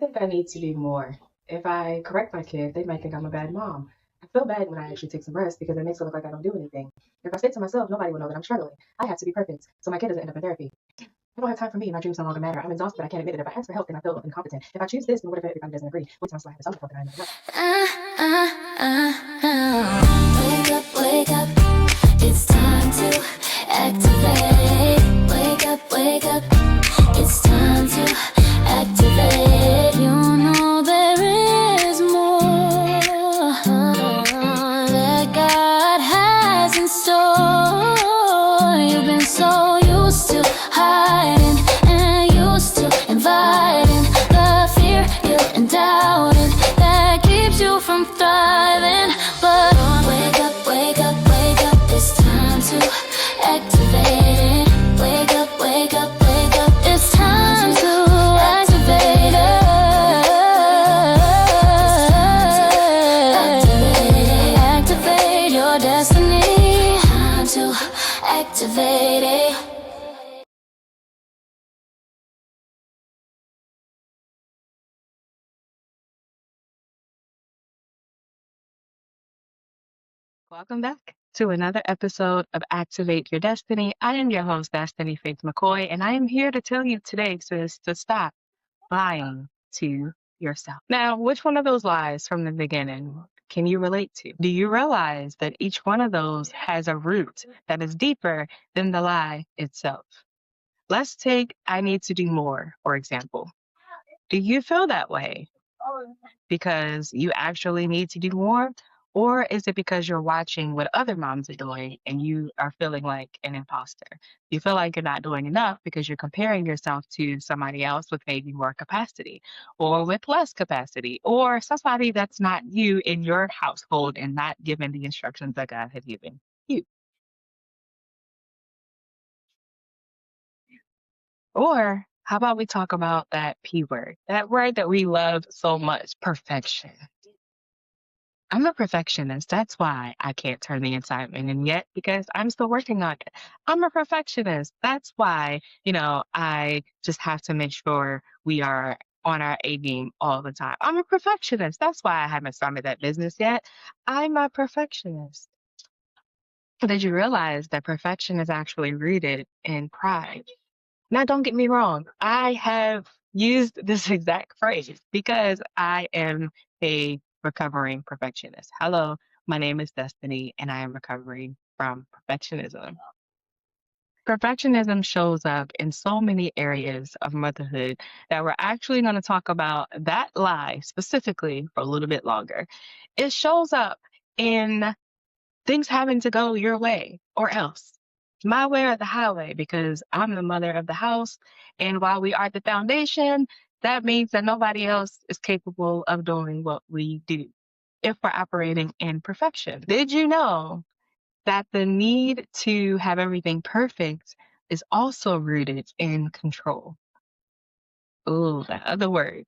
think I need to do more. If I correct my kid, they might think I'm a bad mom. I feel bad when I actually take some rest because it makes it look like I don't do anything. If I stay to myself, nobody will know that I'm struggling. I have to be perfect, so my kid doesn't end up in therapy. I don't have time for me. My dreams no longer matter. I'm exhausted, but I can't admit it. If I ask for help, then I feel incompetent. If I choose this, then what if everybody doesn't agree? What time do I have to self-report that I'm not enough? Wake up, it's time to activate. Wake up, it's time to activate. You know there is more that God has in store. You've been so used to hiding and used to inviting the fear, guilt, and doubting that keeps you from thriving. But wake up, it's time to activate it. Wake up, it's time to activate it. Activate your destiny. Time to activate it. Welcome back to another episode of Activate Your Destiny. I am your host, Destiny Faith McCoy, and I am here to tell you today, sis, to stop lying to yourself. Now, which one of those lies from the beginning can you relate to? Do you realize that each one of those has a root that is deeper than the lie itself? Let's take I need to do more, for example. Do you feel that way because you actually need to do more? Or is it because you're watching what other moms are doing and you are feeling like an imposter? You feel like you're not doing enough because you're comparing yourself to somebody else with maybe more capacity or with less capacity or somebody that's not you in your household and not given the instructions that God has given you. Or how about we talk about that P word, that word that we love so much, perfection. I'm a perfectionist. That's why I can't turn the excitement in yet because I'm still working on it. I'm a perfectionist. That's why, I just have to make sure we are on our A game all the time. I'm a perfectionist. That's why I haven't started that business yet. I'm a perfectionist. Did you realize that perfection is actually rooted in pride? Now, don't get me wrong. I have used this exact phrase because I am a recovering perfectionist. Hello, my name is Destiny, and I am recovering from perfectionism. Perfectionism shows up in so many areas of motherhood that we're actually going to talk about that lie specifically for a little bit longer. It shows up in things having to go your way or else. My way or the highway, because I'm the mother of the house. And while we are the foundation, that means that nobody else is capable of doing what we do if we're operating in perfection. Did you know that the need to have everything perfect is also rooted in control? Oh, that other word.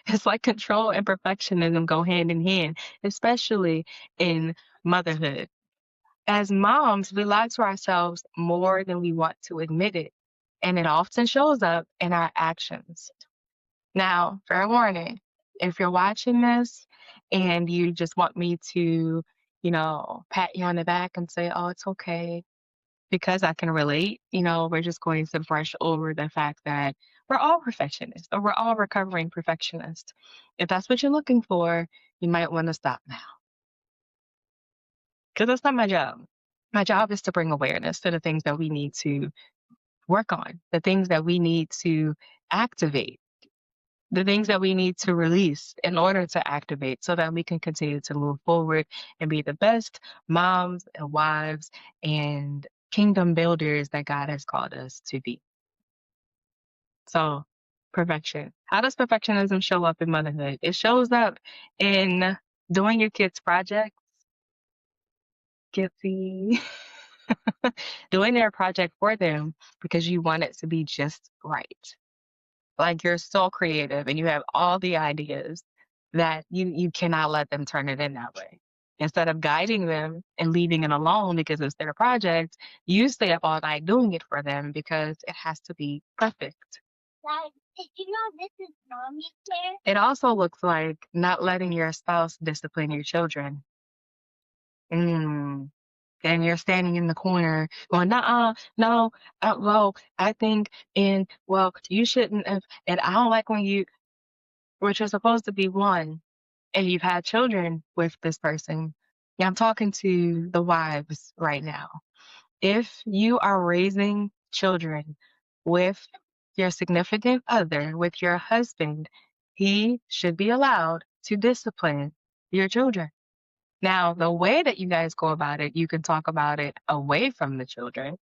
It's like control and perfectionism go hand in hand, especially in motherhood. As moms, we lie to ourselves more than we want to admit it, and it often shows up in our actions. Now, fair warning, if you're watching this and you just want me to, pat you on the back and say, oh, it's okay, because I can relate, we're just going to brush over the fact that we're all perfectionists or we're all recovering perfectionists. If that's what you're looking for, you might want to stop now because that's not my job. My job is to bring awareness to the things that we need to work on, the things that we need to activate, the things that we need to release in order to activate so that we can continue to move forward and be the best moms and wives and kingdom builders that God has called us to be. So, perfection. How does perfectionism show up in motherhood? It shows up in doing your kids' projects, guilty. Doing their project for them because you want it to be just right. Like you're so creative and you have all the ideas that you cannot let them turn it in that way. Instead of guiding them and leaving it alone because it's their project, you stay up all night doing it for them because it has to be perfect. It also looks like not letting your spouse discipline your children. Mm. And you're standing in the corner going, "Nuh-uh, no, well, I think, and well, you shouldn't have, and I don't like when you," which are supposed to be one, and you've had children with this person. Yeah, I'm talking to the wives right now. If you are raising children with your significant other, with your husband, he should be allowed to discipline your children. Now, the way that you guys go about it, you can talk about it away from the children,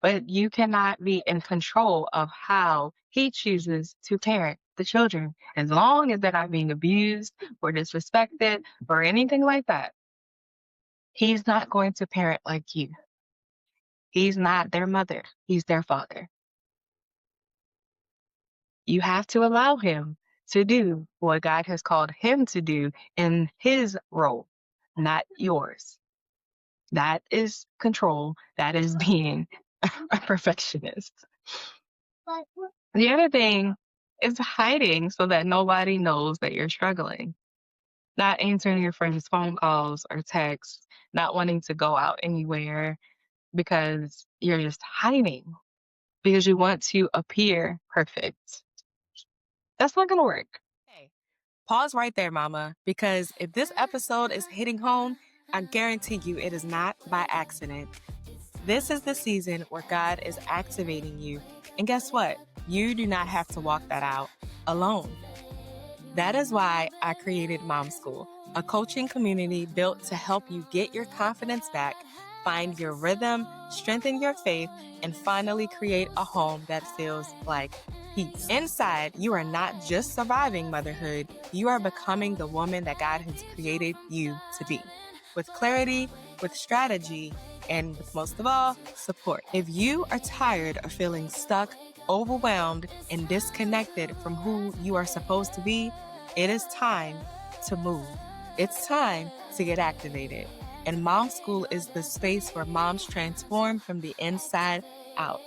but you cannot be in control of how he chooses to parent the children. As long as they're not being abused or disrespected or anything like that, he's not going to parent like you. He's not their mother, he's their father. You have to allow him to do what God has called him to do in his role, not yours. That is control. That is being a perfectionist. The other thing is hiding so that nobody knows that you're struggling. Not answering your friends' phone calls or texts, not wanting to go out anywhere because you're just hiding because you want to appear perfect. That's not going to work. Hey, pause right there, mama, because if this episode is hitting home, I guarantee you it is not by accident. This is the season where God is activating you. And guess what? You do not have to walk that out alone. That is why I created Mom School, a coaching community built to help you get your confidence back, find your rhythm, strengthen your faith, and finally create a home that feels like peace. Inside, you are not just surviving motherhood, you are becoming the woman that God has created you to be. With clarity, with strategy, and with most of all, support. If you are tired of feeling stuck, overwhelmed, and disconnected from who you are supposed to be, it is time to move. It's time to get activated. And Mom School is the space where moms transform from the inside out.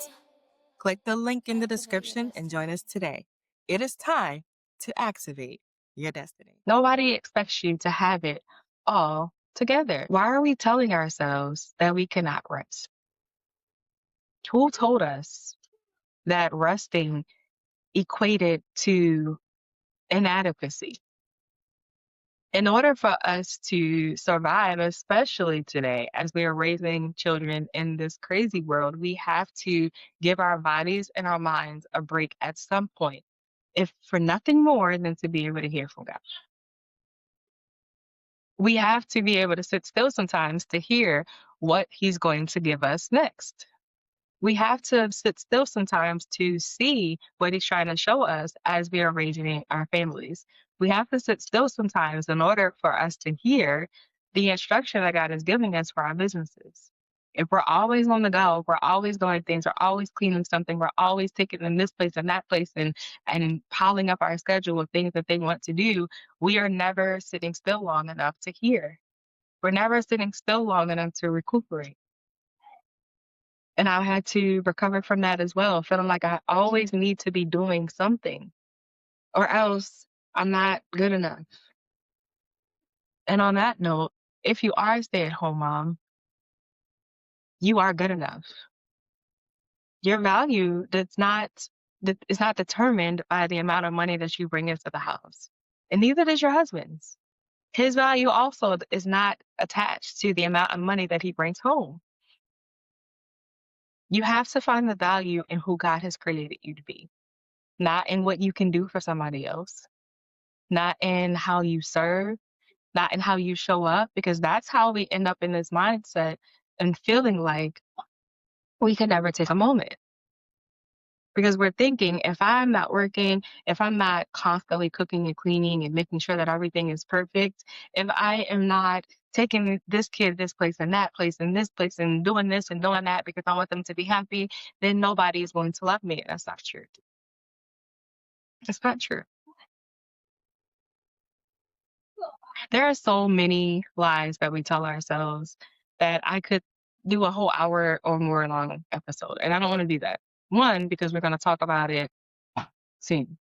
Click the link in the description and join us today. It is time to activate your destiny. Nobody expects you to have it all together. Why are we telling ourselves that we cannot rest? Who told us that resting equated to inadequacy? In order for us to survive, especially today, as we are raising children in this crazy world, we have to give our bodies and our minds a break at some point, if for nothing more than to be able to hear from God. We have to be able to sit still sometimes to hear what He's going to give us next. We have to sit still sometimes to see what He's trying to show us as we are raising our families. We have to sit still sometimes in order for us to hear the instruction that God is giving us for our businesses. If we're always on the go, we're always doing things, we're always cleaning something, we're always taking in this place and that place and piling up our schedule of things that they want to do, we are never sitting still long enough to hear. We're never sitting still long enough to recuperate. And I had to recover from that as well, feeling like I always need to be doing something or else I'm not good enough. And on that note, if you are a stay-at-home mom, you are good enough. Your value is not determined by the amount of money that you bring into the house. And neither is your husband's. His value also is not attached to the amount of money that he brings home. You have to find the value in who God has created you to be, not in what you can do for somebody else, not in how you serve, not in how you show up, because that's how we end up in this mindset and feeling like we can never take a moment. Because we're thinking, if I'm not working, if I'm not constantly cooking and cleaning and making sure that everything is perfect, if I am not taking this kid this place and that place and this place and doing this and doing that because I want them to be happy, then nobody is going to love me. And that's not true. It's not true. There are so many lies that we tell ourselves that I could do a whole hour or more long episode. And I don't want to do that. One, because we're going to talk about it soon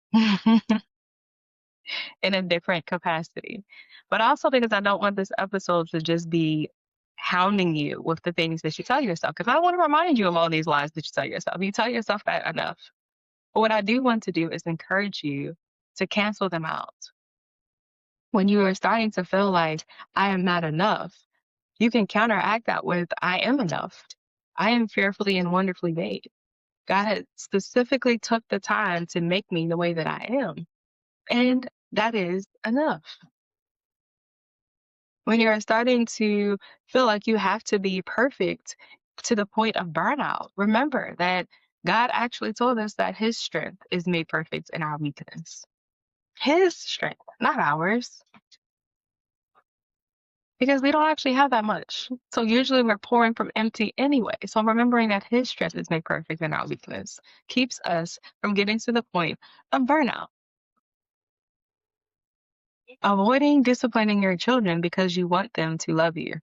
in a different capacity. But also because I don't want this episode to just be hounding you with the things that you tell yourself. Because I don't want to remind you of all these lies that you tell yourself. You tell yourself that enough. But what I do want to do is encourage you to cancel them out. When you are starting to feel like I am not enough, you can counteract that with I am enough. I am fearfully and wonderfully made. God had specifically took the time to make me the way that I am. And that is enough. When you're starting to feel like you have to be perfect to the point of burnout, remember that God actually told us that his strength is made perfect in our weakness. His strength, not ours, because we don't actually have that much. So usually we're pouring from empty anyway. So remembering that his strength is made perfect in our weakness keeps us from getting to the point of burnout. Avoiding disciplining your children because you want them to love you.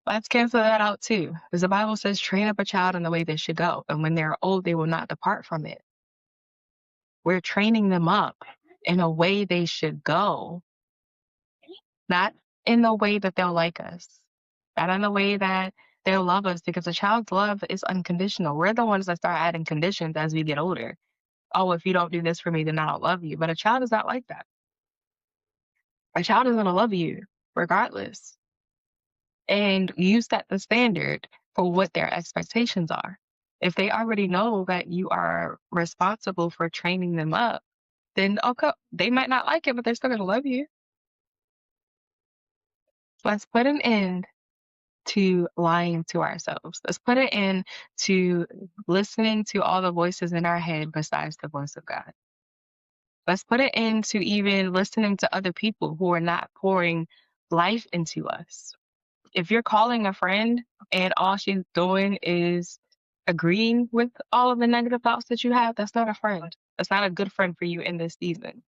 Let's cancel that out too. Because the Bible says, train up a child in the way they should go. And when they're old, they will not depart from it. We're training them up in a way they should go, not in the way that they'll like us, not in the way that they'll love us, because a child's love is unconditional. We're the ones that start adding conditions as we get older. Oh, if you don't do this for me, then I don't love you. But a child is not like that. A child is going to love you regardless. And you set the standard for what their expectations are. If they already know that you are responsible for training them up, then okay, they might not like it, but they're still going to love you. Let's put an end to lying to ourselves. Let's put an end to listening to all the voices in our head besides the voice of God. Let's put an end to even listening to other people who are not pouring life into us. If you're calling a friend and all she's doing is agreeing with all of the negative thoughts that you have, that's not a friend. That's not a good friend for you in this season.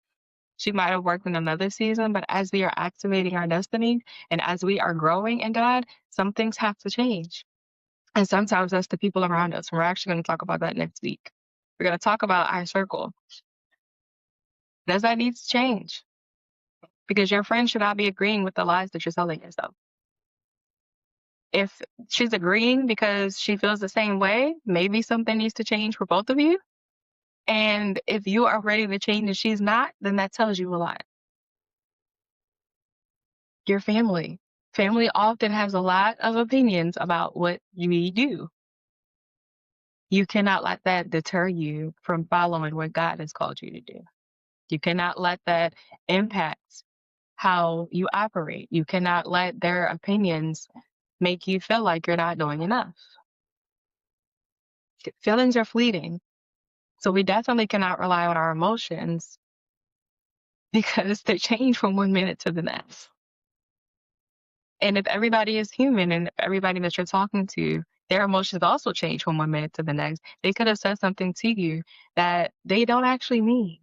She might have worked in another season, but as we are activating our destiny and as we are growing in God, some things have to change. And sometimes that's the people around us. We're actually going to talk about that next week. We're going to talk about our circle. Does that need to change? Because your friend should not be agreeing with the lies that you're telling yourself. If she's agreeing because she feels the same way, maybe something needs to change for both of you. And if you are ready to change and she's not, then that tells you a lot. Your family. Family often has a lot of opinions about what we do. You cannot let that deter you from following what God has called you to do. You cannot let that impact how you operate. You cannot let their opinions make you feel like you're not doing enough. Feelings are fleeting. So we definitely cannot rely on our emotions because they change from one minute to the next. And if everybody is human and everybody that you're talking to, their emotions also change from one minute to the next. They could have said something to you that they don't actually mean,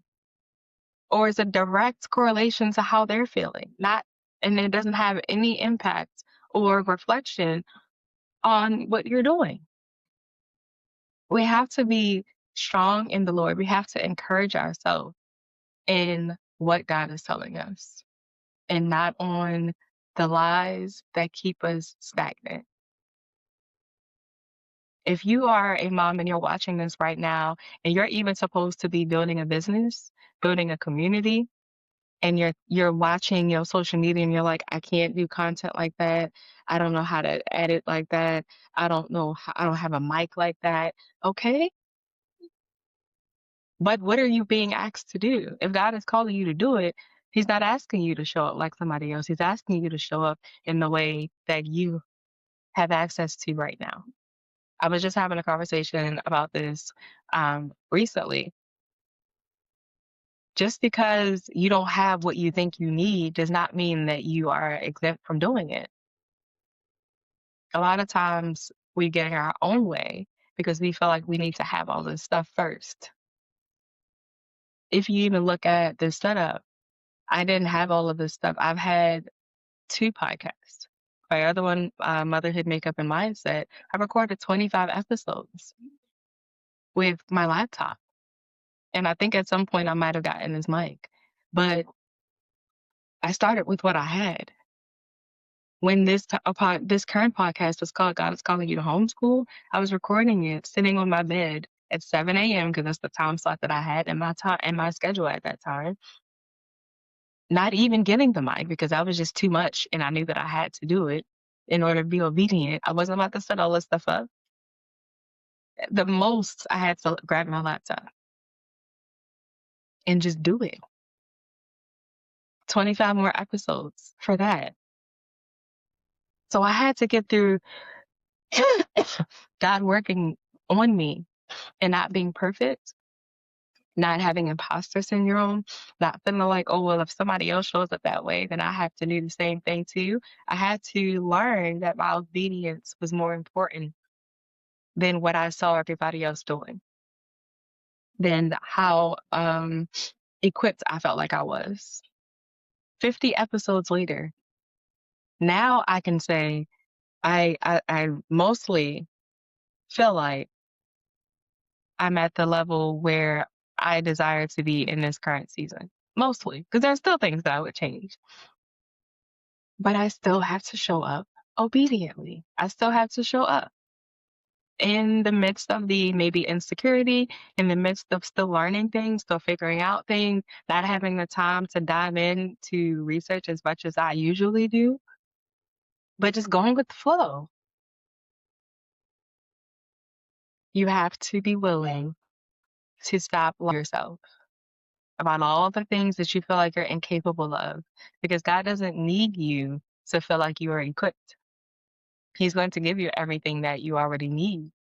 or it's a direct correlation to how they're feeling, and it doesn't have any impact or reflection on what you're doing. We have to be strong in the Lord. We have to encourage ourselves in what God is telling us and not on the lies that keep us stagnant. If you are a mom and you're watching this right now and you're even supposed to be building a business, building a community, and you're watching your social media and you're like, I can't do content like that. I don't know how to edit like that. I don't know I don't have a mic like that. Okay. But what are you being asked to do? If God is calling you to do it, he's not asking you to show up like somebody else. He's asking you to show up in the way that you have access to right now. I was just having a conversation about this recently. Just because you don't have what you think you need does not mean that you are exempt from doing it. A lot of times we get in our own way because we feel like we need to have all this stuff first. If you even look at the setup, I didn't have all of this stuff. I've had 2 podcasts. My other one, Motherhood, Makeup, and Mindset, I recorded 25 episodes with my laptop. And I think at some point I might have gotten his mic. But I started with what I had. When this current podcast was called God is Calling You to Homeschool, I was recording it sitting on my bed at 7 a.m. because that's the time slot that I had in my schedule at that time. Not even getting the mic because that was just too much, and I knew that I had to do it in order to be obedient. I wasn't about to set all this stuff up. The most I had to grab my laptop and just do it. 25 more episodes for that. So I had to get through God working on me and not being perfect, not having imposter syndrome, not feeling like, oh, well, if somebody else shows up that way, then I have to do the same thing too. I had to learn that my obedience was more important than what I saw everybody else doing, than how equipped I felt like I was. 50 episodes later, now I can say I mostly feel like I'm at the level where I desire to be in this current season. Mostly, because there's still things that I would change. But I still have to show up obediently. I still have to show up in the midst of the maybe insecurity, in the midst of still learning things, still figuring out things, not having the time to dive in to research as much as I usually do, but just going with the flow. You have to be willing to stop yourself about all the things that you feel like you're incapable of, because God doesn't need you to feel like you are equipped. He's going to give you everything that you already need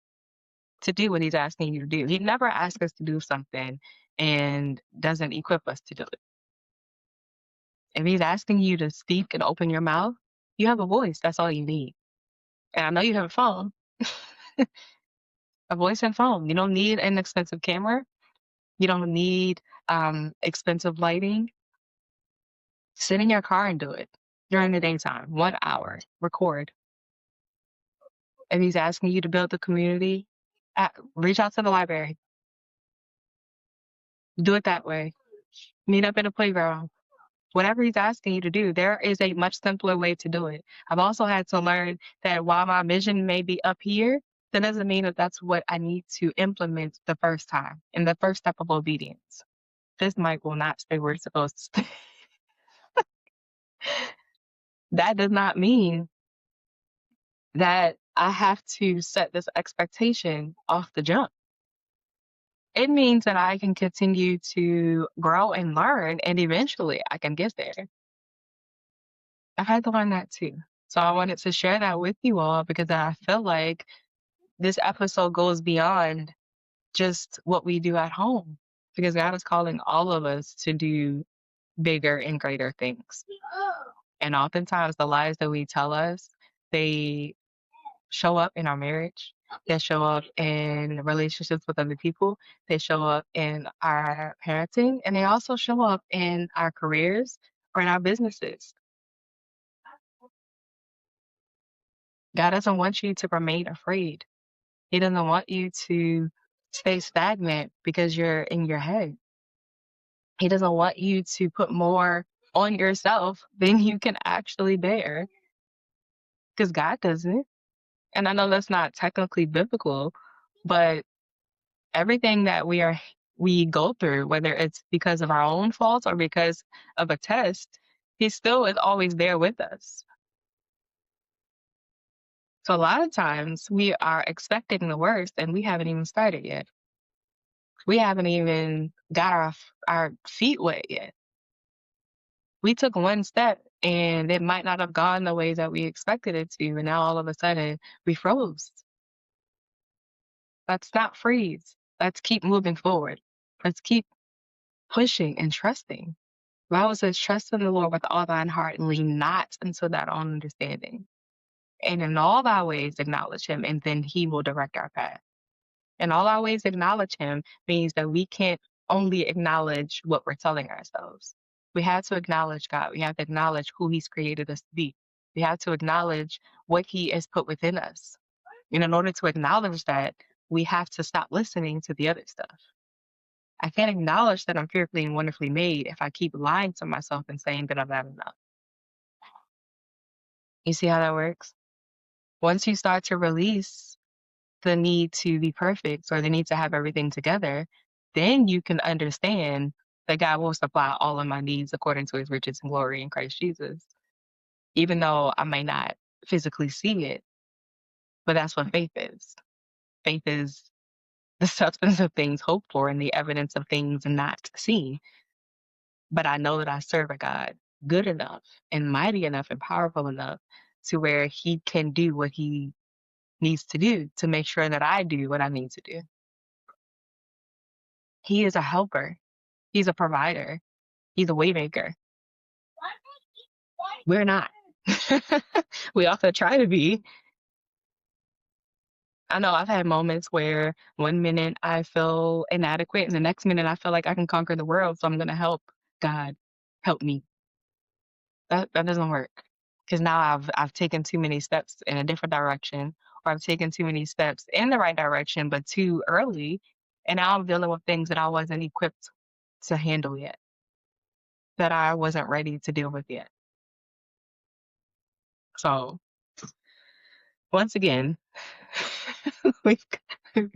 to do what he's asking you to do. He never asks us to do something and doesn't equip us to do it. If he's asking you to speak and open your mouth, you have a voice. That's all you need. And I know you have a phone, a voice and phone. You don't need an expensive camera. You don't need expensive lighting. Sit in your car and do it during the daytime, 1 hour, record. If he's asking you to build the community, reach out to the library. Do it that way. Meet up in a playground. Whatever he's asking you to do, there is a much simpler way to do it. I've also had to learn that while my vision may be up here, that doesn't mean that that's what I need to implement the first time in the first step of obedience. This mic will not stay where it's supposed to stay. That does not mean that I have to set this expectation off the jump. It means that I can continue to grow and learn, and eventually I can get there. I've had to learn that too. So I wanted to share that with you all because I feel like this episode goes beyond just what we do at home, because God is calling all of us to do bigger and greater things. And oftentimes the lies that we tell us, they show up in our marriage, they show up in relationships with other people, they show up in our parenting, and they also show up in our careers or in our businesses. God doesn't want you to remain afraid. He doesn't want you to stay stagnant because you're in your head. He doesn't want you to put more on yourself than you can actually bear, because God doesn't. And I know that's not technically biblical, but everything that we go through, whether it's because of our own faults or because of a test, he still is always there with us. So a lot of times we are expecting the worst and we haven't even started yet. We haven't even got our feet wet yet. We took one step and it might not have gone the way that we expected it to, and now all of a sudden we froze. Let's not freeze. Let's keep moving forward. Let's keep pushing and trusting. The Bible says, trust in the Lord with all thine heart and lean not into that own understanding. And in all thy ways acknowledge him, and then he will direct our path. In all our ways acknowledge him means that we can't only acknowledge what we're telling ourselves. We have to acknowledge God. We have to acknowledge who he's created us to be. We have to acknowledge what he has put within us. And in order to acknowledge that, we have to stop listening to the other stuff. I can't acknowledge that I'm fearfully and wonderfully made if I keep lying to myself and saying that I'm not enough. You see how that works? Once you start to release the need to be perfect or the need to have everything together, then you can understand that God will supply all of my needs according to his riches and glory in Christ Jesus. Even though I may not physically see it, but that's what faith is. Faith is the substance of things hoped for and the evidence of things not seen. But I know that I serve a God good enough and mighty enough and powerful enough to where he can do what he needs to do to make sure that I do what I need to do. He is a helper. He's a provider. He's a waymaker. We're not. We often try to be. I know I've had moments where one minute I feel inadequate and the next minute I feel like I can conquer the world. So I'm going to help God help me. That doesn't work because now I've taken too many steps in a different direction, or I've taken too many steps in the right direction, but too early. And now I'm dealing with things that I wasn't equipped to handle yet, that I wasn't ready to deal with yet. So once again, we've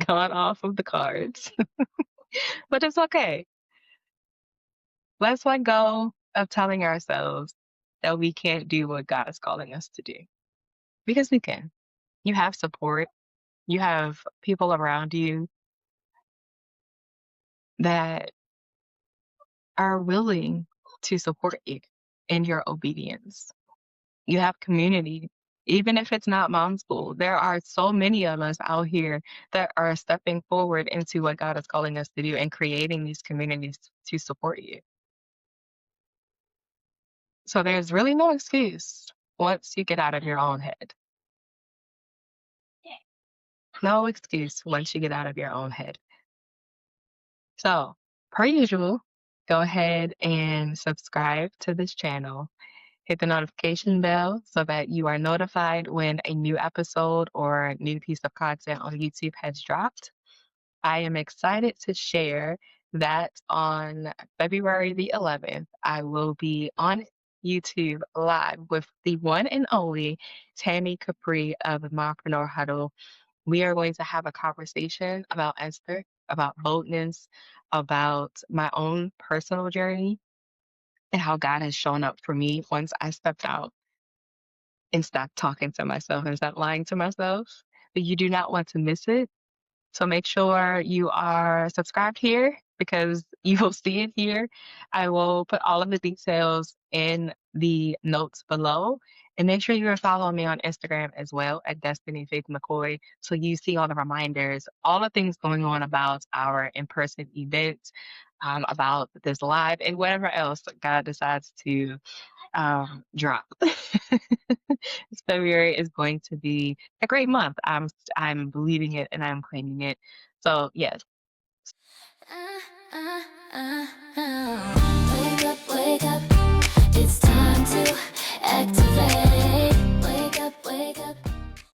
gone off of the cards, but it's okay. Let's let go of telling ourselves that we can't do what God is calling us to do because we can. You have support, you have people around you that are willing to support you in your obedience. You have community. Even if it's not mom school, there are so many of us out here that are stepping forward into what God is calling us to do and creating these communities to support you. So there's really no excuse once you get out of your own head. No excuse once you get out of your own head. So, per usual, go ahead and subscribe to this channel. Hit the notification bell so that you are notified when a new episode or new piece of content on YouTube has dropped. I am excited to share that on February the 11th, I will be on YouTube live with the one and only Tammy Capri of the Mompreneur Huddle. We are going to have a conversation about Esther, about boldness, about my own personal journey, and how God has shown up for me once I stepped out and stopped talking to myself and stopped lying to myself. But you do not want to miss it. So make sure you are subscribed here because you will see it here. I will put all of the details in the notes below. And make sure you're following me on Instagram as well at Destiny Faith McCoy. So you see all the reminders, all the things going on about our in-person events, about this live, and whatever else God decides to drop. This February is going to be a great month. I'm believing it and I'm claiming it. So yes.